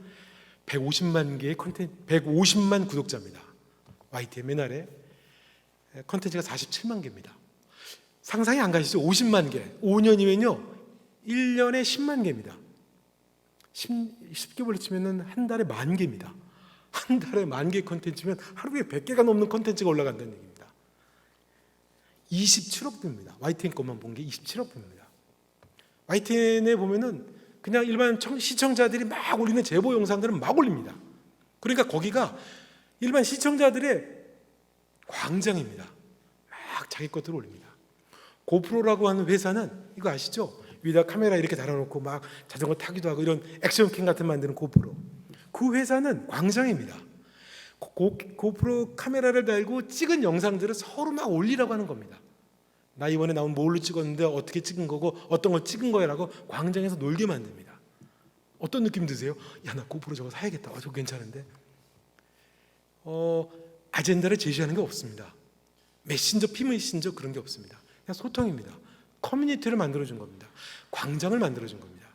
150만 개의 컨텐츠, 150만 구독자입니다. YTN 맨날에 컨텐츠가 47만 개입니다. 상상이 안 가시죠? 50만 개. 5년이면요 1년에 10만 개입니다. 10개월로 치면 한 달에 10,000개입니다. 한 달에 10,000개 컨텐츠면 하루에 100개가 넘는 컨텐츠가 올라간다는 얘기입니다. 27억 뷰입니다. YTN 것만 본 게 27억 뷰입니다. YTN에 보면은 그냥 일반 시청자들이 막 올리는 제보 영상들은 막 올립니다. 그러니까 거기가 일반 시청자들의 광장입니다. 막 자기 것들을 올립니다. 고프로라고 하는 회사는 이거 아시죠? 위에다 카메라 이렇게 달아놓고 막 자전거 타기도 하고 이런 액션캠 같은 만드는 고프로. 그 회사는 광장입니다. 고프로 카메라를 달고 찍은 영상들을 서로 막 올리라고 하는 겁니다. 나 이번에 나온 뭘로 찍었는데 어떻게 찍은 거고 어떤 걸 찍은 거야라고 광장에서 놀게 만듭니다. 어떤 느낌 드세요? 야, 나 고프로 저거 사야겠다. 저거 괜찮은데. 아젠다를 제시하는 게 없습니다. 메신저, 피메신저 그런 게 없습니다. 그냥 소통입니다. 커뮤니티를 만들어준 겁니다. 광장을 만들어준 겁니다.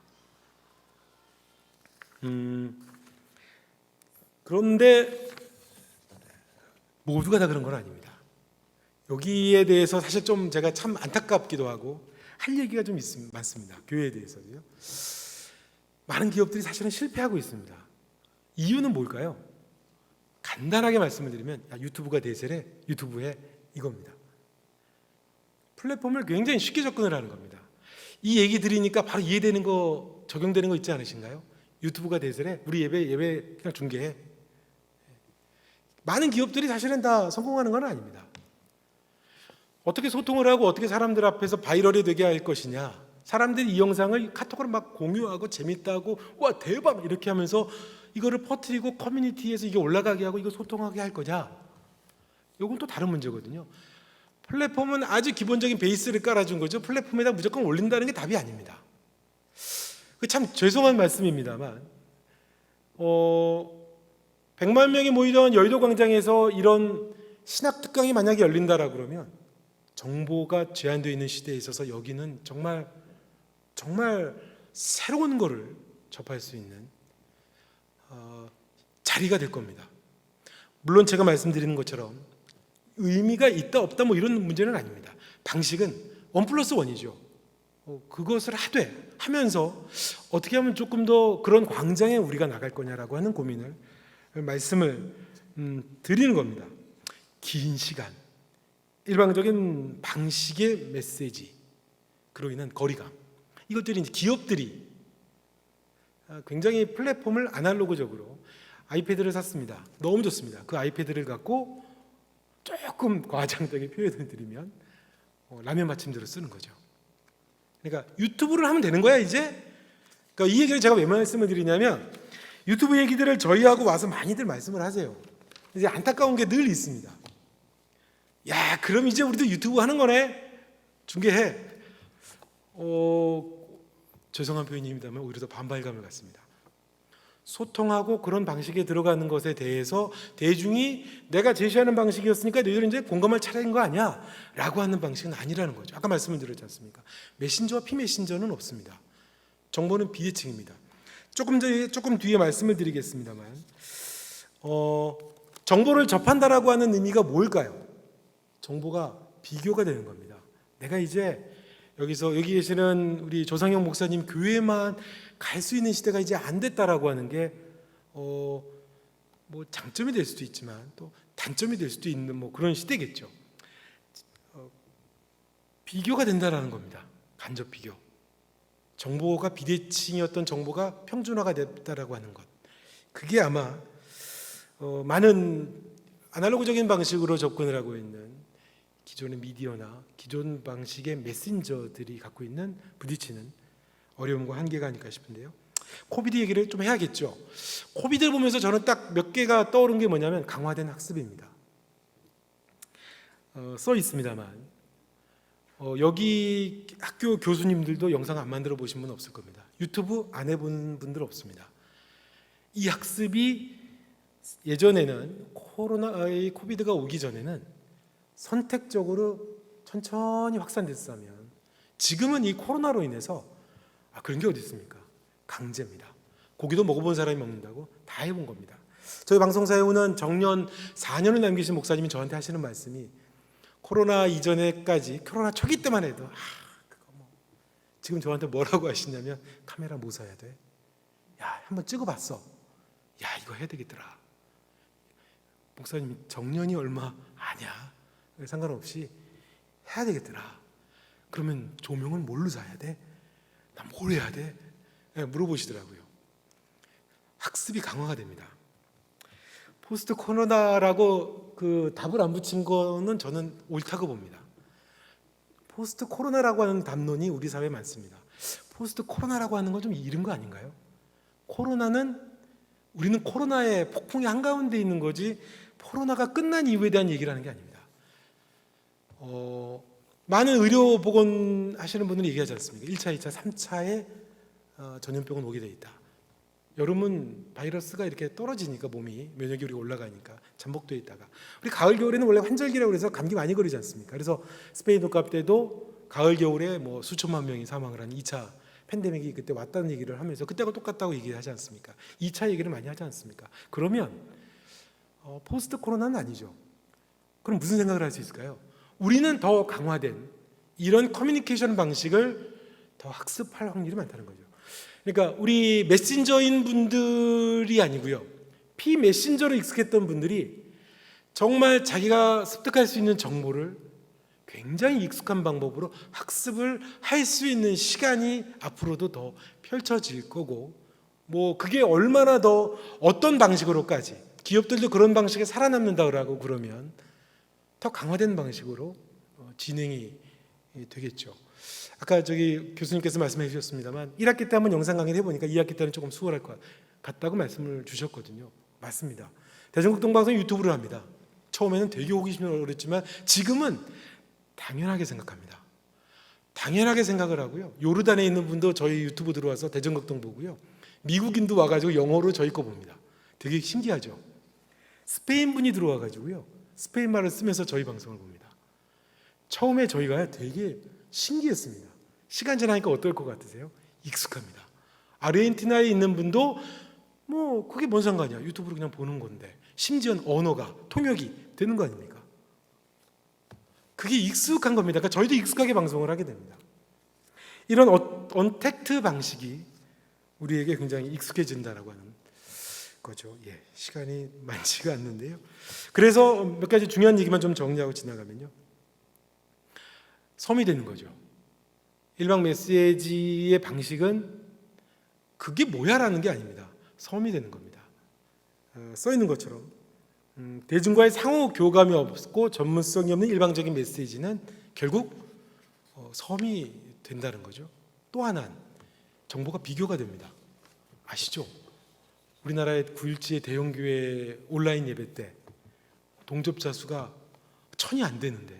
그런데 모두가 다 그런 건 아닙니다. 여기에 대해서 사실 좀 제가 참 안타깝기도 하고 할 얘기가 좀 많습니다. 교회에 대해서도요. 많은 기업들이 사실은 실패하고 있습니다. 이유는 뭘까요? 간단하게 말씀을 드리면 유튜브가 대세래, 유튜브에 이겁니다. 플랫폼을 굉장히 쉽게 접근을 하는 겁니다. 이 얘기 들으니까 바로 이해되는 거, 적용되는 거 있지 않으신가요? 유튜브가 대세래, 우리 예배 그냥 중계해. 많은 기업들이 사실은 다 성공하는 건 아닙니다. 어떻게 소통을 하고 어떻게 사람들 앞에서 바이럴이 되게 할 것이냐, 사람들이 이 영상을 카톡으로 막 공유하고 재밌다고 와 대박 이렇게 하면서 이거를 퍼뜨리고 커뮤니티에서 이게 올라가게 하고 이거 소통하게 할 거냐, 이건 또 다른 문제거든요. 플랫폼은 아주 기본적인 베이스를 깔아준 거죠. 플랫폼에다 무조건 올린다는 게 답이 아닙니다. 참 죄송한 말씀입니다만 100만 명이 모이던 여의도 광장에서 이런 신학 특강이 만약에 열린다라 그러면 정보가 제한되어 있는 시대에 있어서 여기는 정말 새로운 거를 접할 수 있는 자리가 될 겁니다. 물론 제가 말씀드리는 것처럼 의미가 있다 없다 뭐 이런 문제는 아닙니다. 방식은 1+1이죠. 그것을 하면서 어떻게 하면 조금 더 그런 광장에 우리가 나갈 거냐라고 하는 고민을 말씀을 드리는 겁니다. 긴 시간, 일방적인 방식의 메시지, 그로 인한 거리감, 이것들이 이제 기업들이 굉장히 플랫폼을 아날로그적으로 아이패드를 샀습니다. 너무 좋습니다. 그 아이패드를 갖고 조금 과장되게 표현을 드리면 라면 받침대로 쓰는 거죠. 그러니까 유튜브를 하면 되는 거야 이제. 그러니까 이 얘기를 제가 왜 말씀을 드리냐면 유튜브 얘기들을 저희하고 와서 많이들 말씀을 하세요. 이제 안타까운 게 늘 있습니다. 야, 그럼 이제 우리도 유튜브 하는 거네. 중계해. 죄송한 표현입니다만 오히려 더 반발감을 갖습니다. 소통하고 그런 방식에 들어가는 것에 대해서 대중이 내가 제시하는 방식이었으니까 너희들은 이제 공감할 차례인 거 아니야? 라고 하는 방식은 아니라는 거죠. 아까 말씀을 드렸지 않습니까? 메신저와 피메신저는 없습니다. 정보는 비대칭입니다. 조금 뒤에 말씀을 드리겠습니다만 정보를 접한다라고 하는 의미가 뭘까요? 정보가 비교가 되는 겁니다. 내가 이제 여기 계시는 우리 조상영 목사님 교회만 갈 수 있는 시대가 이제 안 됐다라고 하는 게 뭐 장점이 될 수도 있지만 또 단점이 될 수도 있는 뭐 그런 시대겠죠. 비교가 된다라는 겁니다. 간접 비교. 정보가 비대칭이었던 정보가 평준화가 됐다라고 하는 것. 그게 아마 많은 아날로그적인 방식으로 접근을 하고 있는 기존의 미디어나 기존 방식의 메신저들이 갖고 있는 부딪히는 어려움과 한계가 아닐까 싶은데요. 코비드 얘기를 좀 해야겠죠. 코비드를 보면서 저는 딱 몇 개가 떠오른 게 뭐냐면 강화된 학습입니다. 써 있습니다만 여기 학교 교수님들도 영상 안 만들어 보신 분 없을 겁니다. 유튜브 안 해본 분들 없습니다. 이 학습이 예전에는 코비드가 오기 전에는 선택적으로 천천히 확산됐다면 지금은 이 코로나로 인해서 그런 게 어디 있습니까? 강제입니다. 고기도 먹어본 사람이 먹는다고 다 해본 겁니다. 저희 방송사에 오는 정년 4년을 남기신 목사님이 저한테 하시는 말씀이 코로나 이전에까지 코로나 초기 때만 해도 그거 지금 저한테 뭐라고 하시냐면 카메라 뭐 사야 돼? 야, 한번 찍어봤어. 야, 이거 해야 되겠더라. 목사님이 정년이 얼마 아니야. 상관없이 해야 되겠더라. 그러면 조명은 뭘로 사야 돼? 나 뭘 해야 돼? 물어보시더라고요. 학습이 강화가 됩니다. 포스트 코로나라고 그 답을 안 붙인 거는 저는 옳다고 봅니다. 포스트 코로나라고 하는 담론이 우리 사회에 많습니다. 포스트 코로나라고 하는 건 좀 이른 거 아닌가요? 우리는 코로나의 폭풍의 한가운데 있는 거지 코로나가 끝난 이유에 대한 얘기를 하는 게 아닙니다. 많은 의료보건 하시는 분들이 얘기하지 않습니까? 1차, 2차, 3차에 전염병은 오게 돼 있다. 여름은 바이러스가 이렇게 떨어지니까 몸이 면역력이 올라가니까 잠복되어 있다가 우리 가을 겨울에는 원래 환절기라고 해서 감기 많이 걸리지 않습니까? 그래서 스페인 독감 때도 가을 겨울에 뭐 수천만 명이 사망을 한 2차 팬데믹이 그때 왔다는 얘기를 하면서 그때가 똑같다고 얘기하지 않습니까? 2차 얘기를 많이 하지 않습니까? 그러면 포스트 코로나는 아니죠. 그럼 무슨 생각을 할 수 있을까요? 우리는 더 강화된 이런 커뮤니케이션 방식을 더 학습할 확률이 많다는 거죠. 그러니까 우리 메신저인 분들이 아니고요, 피메신저로 익숙했던 분들이 정말 자기가 습득할 수 있는 정보를 굉장히 익숙한 방법으로 학습을 할 수 있는 시간이 앞으로도 더 펼쳐질 거고, 뭐 그게 얼마나 더 어떤 방식으로까지 기업들도 그런 방식에 살아남는다고 그러면 더 강화된 방식으로 진행이 되겠죠. 아까 저기 교수님께서 말씀해 주셨습니다만 1학기 때 한번 영상 강의를 해보니까 2학기 때는 조금 수월할 것 같다고 말씀을 주셨거든요. 맞습니다. 대전국동방송 유튜브를 합니다. 처음에는 되게 호기심이 어렸지만 지금은 당연하게 생각합니다. 당연하게 생각을 하고요. 요르단에 있는 분도 저희 유튜브 들어와서 대전극동 보고요. 미국인도 와가지고 영어로 저희 거 봅니다. 되게 신기하죠. 스페인 분이 들어와가지고요. 스페인 말을 쓰면서 저희 방송을 봅니다. 처음에 저희가 되게 신기했습니다. 시간 지나니까 어떨 것 같으세요? 익숙합니다. 아르헨티나에 있는 분도 뭐 그게 뭔 상관이야. 유튜브로 그냥 보는 건데 심지어 언어가 통역이 되는 거 아닙니까? 그게 익숙한 겁니다. 그러니까 저희도 익숙하게 방송을 하게 됩니다. 이런 언택트 방식이 우리에게 굉장히 익숙해진다라고 하는 거죠. 예, 시간이 많지가 않는데요. 그래서 몇 가지 중요한 얘기만 좀 정리하고 지나가면요. 섬이 되는 거죠. 일방 메시지의 방식은 그게 뭐야라는 게 아닙니다. 섬이 되는 겁니다. 써 있는 것처럼 대중과의 상호 교감이 없고 전문성이 없는 일방적인 메시지는 결국 섬이 된다는 거죠. 또 하나는 정보가 비교가 됩니다. 아시죠? 우리나라의 9.17 대형교회 온라인 예배 때 동접자 수가 1000이 안 되는데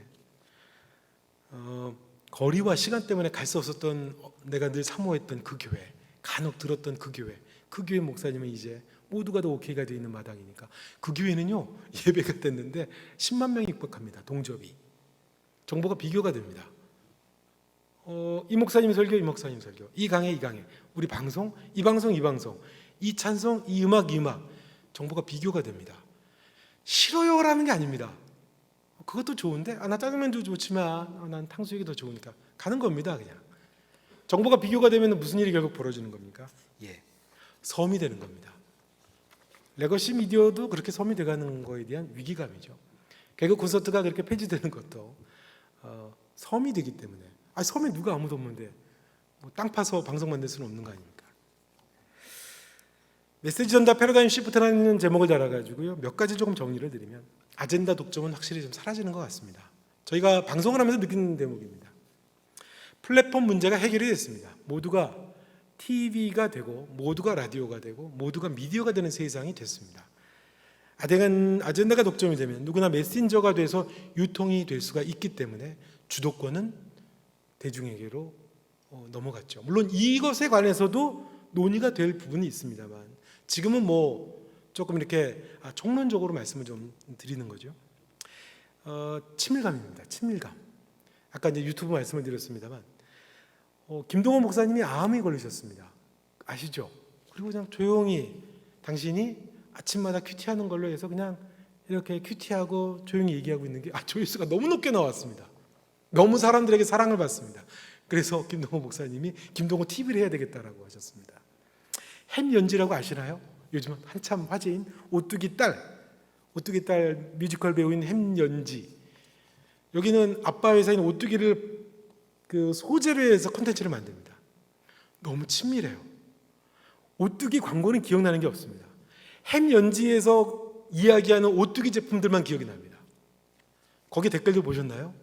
거리와 시간 때문에 갈 수 없었던 내가 늘 사모했던 그 교회, 간혹 들었던 그 교회 목사님은 이제 모두가 다 오케이가 되어 있는 마당이니까 그 교회는요 예배가 됐는데 10만 명이 입국합니다. 동접이. 정보가 비교가 됩니다. 이 목사님 설교, 이 목사님 설교, 이 강의, 이 강의, 우리 방송, 이 방송, 이 방송, 이 찬송, 이 음악, 이 음악, 정보가 비교가 됩니다. 싫어요라는 게 아닙니다. 그것도 좋은데 나 짜장면도 좋지만 난 탕수육이 더 좋으니까 가는 겁니다. 그냥 정보가 비교가 되면 무슨 일이 결국 벌어지는 겁니까? 예, 섬이 되는 겁니다. 레거시 미디어도 그렇게 섬이 돼가는 거에 대한 위기감이죠. 개그 콘서트가 그렇게 폐지되는 것도 섬이 되기 때문에. 섬에 누가 아무도 없는데 뭐 땅 파서 방송 만들 수는 없는 거 아닙니까? 메시지 전달 패러다임 시프트라는 제목을 달아가지고요 몇 가지 조금 정리를 드리면 아젠다 독점은 확실히 좀 사라지는 것 같습니다. 저희가 방송을 하면서 느끼는 대목입니다. 플랫폼 문제가 해결이 됐습니다. 모두가 TV가 되고 모두가 라디오가 되고 모두가 미디어가 되는 세상이 됐습니다. 아젠다가 독점이 되면 누구나 메신저가 돼서 유통이 될 수가 있기 때문에 주도권은 대중에게로 넘어갔죠. 물론 이것에 관해서도 논의가 될 부분이 있습니다만 지금은 뭐 조금 이렇게 총론적으로 말씀을 좀 드리는 거죠. 친밀감입니다. 친밀감. 아까 이제 유튜브 말씀을 드렸습니다만 김동호 목사님이 암이 걸리셨습니다. 아시죠? 그리고 그냥 조용히 당신이 아침마다 큐티하는 걸로 해서 그냥 이렇게 큐티하고 조용히 얘기하고 있는 게 조회수가 너무 높게 나왔습니다. 너무 사람들에게 사랑을 받습니다. 그래서 김동호 목사님이 김동호 TV를 해야 되겠다라고 하셨습니다. 햄연지라고 아시나요? 요즘 한참 화제인 오뚜기 딸 뮤지컬 배우인 햄연지. 여기는 아빠 회사인 오뚜기를 그 소재로 해서 콘텐츠를 만듭니다. 너무 친밀해요. 오뚜기 광고는 기억나는 게 없습니다. 햄연지에서 이야기하는 오뚜기 제품들만 기억이 납니다. 거기 댓글도 보셨나요?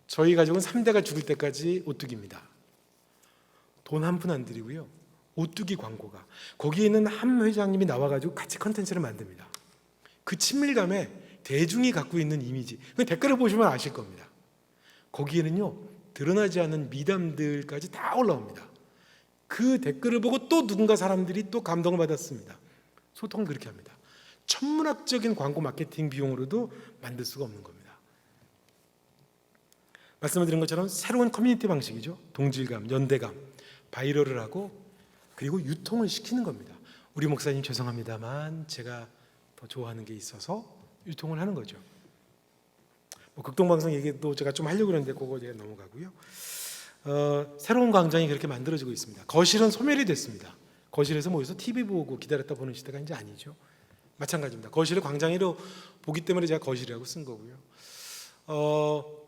저희 가족은 3대가 죽을 때까지 오뚜기입니다. 돈 한 푼 안 들이고요. 오뚜기 광고가 거기에 있는 함 회장님이 나와가지고 같이 컨텐츠를 만듭니다. 그 친밀감에 대중이 갖고 있는 이미지 댓글을 보시면 아실 겁니다. 거기에는요 드러나지 않은 미담들까지 다 올라옵니다. 그 댓글을 보고 또 누군가 사람들이 또 감동을 받았습니다. 소통을 그렇게 합니다. 천문학적인 광고 마케팅 비용으로도 만들 수가 없는 겁니다. 말씀을 드린 것처럼 새로운 커뮤니티 방식이죠. 동질감, 연대감, 바이럴을 하고 그리고 유통을 시키는 겁니다. 우리 목사님 죄송합니다만 제가 더 좋아하는 게 있어서 유통을 하는 거죠. 뭐 극동방송 얘기도 제가 좀 하려고 그랬는데 그거 제가 넘어가고요. 새로운 광장이 그렇게 만들어지고 있습니다. 거실은 소멸이 됐습니다. 거실에서 모여서 TV 보고 기다렸다 보는 시대가 이제 아니죠. 마찬가지입니다. 거실을 광장으로 보기 때문에 제가 거실이라고 쓴 거고요.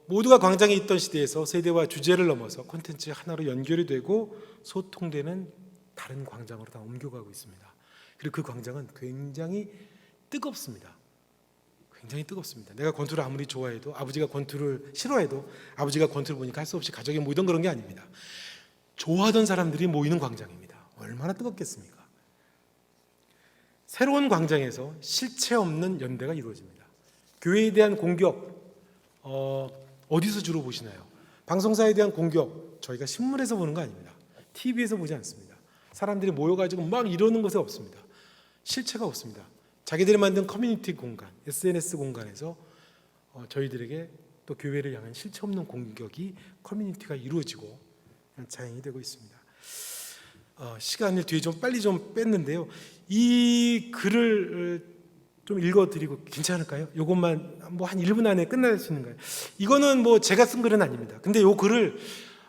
모두가 광장에 있던 시대에서 세대와 주제를 넘어서 콘텐츠 하나로 연결이 되고 소통되는 다른 광장으로 다 옮겨가고 있습니다. 그리고 그 광장은 굉장히 뜨겁습니다. 굉장히 뜨겁습니다. 내가 권투를 아무리 좋아해도, 아버지가 권투를 싫어해도 아버지가 권투를 보니까 할 수 없이 가족이 모이던 그런 게 아닙니다. 좋아하던 사람들이 모이는 광장입니다. 얼마나 뜨겁겠습니까? 새로운 광장에서 실체 없는 연대가 이루어집니다. 교회에 대한 공격 어디서 주로 보시나요? 방송사에 대한 공격 저희가 신문에서 보는 거 아닙니다. TV에서 보지 않습니다. 사람들이 모여가지고 막 이러는 것에 없습니다. 실체가 없습니다. 자기들이 만든 커뮤니티 공간, SNS 공간에서 저희들에게 또 교회를 향한 실체 없는 공격이 커뮤니티가 이루어지고 자행이 되고 있습니다. 시간을 뒤에 좀 빨리 좀 뺐는데요. 이 글을 좀 읽어드리고 괜찮을까요? 이것만 뭐 한 1분 안에 끝날 수 있는가요? 이거는 뭐 제가 쓴 글은 아닙니다. 근데 이 글을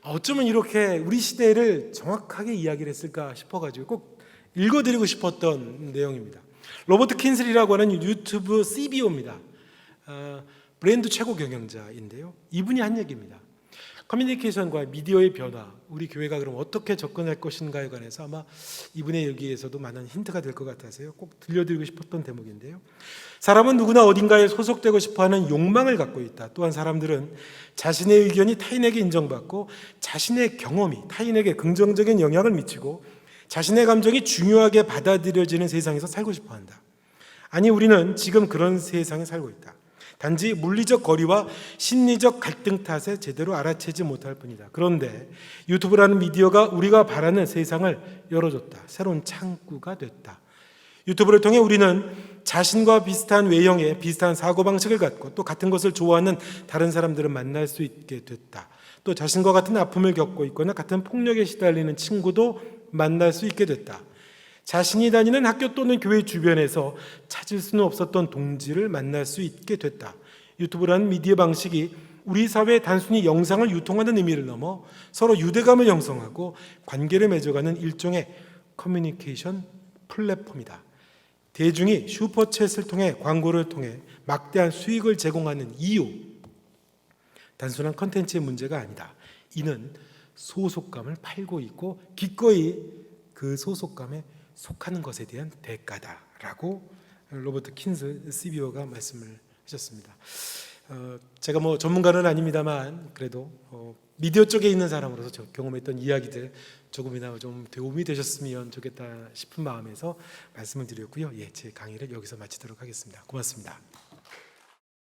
어쩌면 이렇게 우리 시대를 정확하게 이야기를 했을까 싶어가지고 꼭 읽어드리고 싶었던 내용입니다. 로버트 킨슬이라고 하는 유튜브 CBO입니다. 브랜드 최고 경영자인데요. 이분이 한 얘기입니다. 커뮤니케이션과 미디어의 변화, 우리 교회가 그럼 어떻게 접근할 것인가에 관해서 아마 이분의 얘기에서도 많은 힌트가 될 것 같아서요. 꼭 들려드리고 싶었던 대목인데요. 사람은 누구나 어딘가에 소속되고 싶어하는 욕망을 갖고 있다. 또한 사람들은 자신의 의견이 타인에게 인정받고 자신의 경험이 타인에게 긍정적인 영향을 미치고 자신의 감정이 중요하게 받아들여지는 세상에서 살고 싶어한다. 아니, 우리는 지금 그런 세상에 살고 있다. 단지 물리적 거리와 심리적 갈등 탓에 제대로 알아채지 못할 뿐이다. 그런데 유튜브라는 미디어가 우리가 바라는 세상을 열어줬다. 새로운 창구가 됐다. 유튜브를 통해 우리는 자신과 비슷한 외형에 비슷한 사고방식을 갖고 또 같은 것을 좋아하는 다른 사람들을 만날 수 있게 됐다. 또 자신과 같은 아픔을 겪고 있거나 같은 폭력에 시달리는 친구도 만날 수 있게 됐다. 자신이 다니는 학교 또는 교회 주변에서 찾을 수는 없었던 동지를 만날 수 있게 됐다. 유튜브라는 미디어 방식이 우리 사회에 단순히 영상을 유통하는 의미를 넘어 서로 유대감을 형성하고 관계를 맺어가는 일종의 커뮤니케이션 플랫폼이다. 대중이 슈퍼챗을 통해 광고를 통해 막대한 수익을 제공하는 이유, 단순한 컨텐츠의 문제가 아니다. 이는 소속감을 팔고 있고 기꺼이 그 소속감에 속하는 것에 대한 대가다라고 로버트 킨슬 CBO가 말씀을 하셨습니다. 제가 뭐 전문가는 아닙니다만 그래도 미디어 쪽에 있는 사람으로서 경험했던 이야기들 조금이나마 좀 도움이 되셨으면 좋겠다 싶은 마음에서 말씀을 드렸고요. 제 강의를 여기서 마치도록 하겠습니다. 고맙습니다.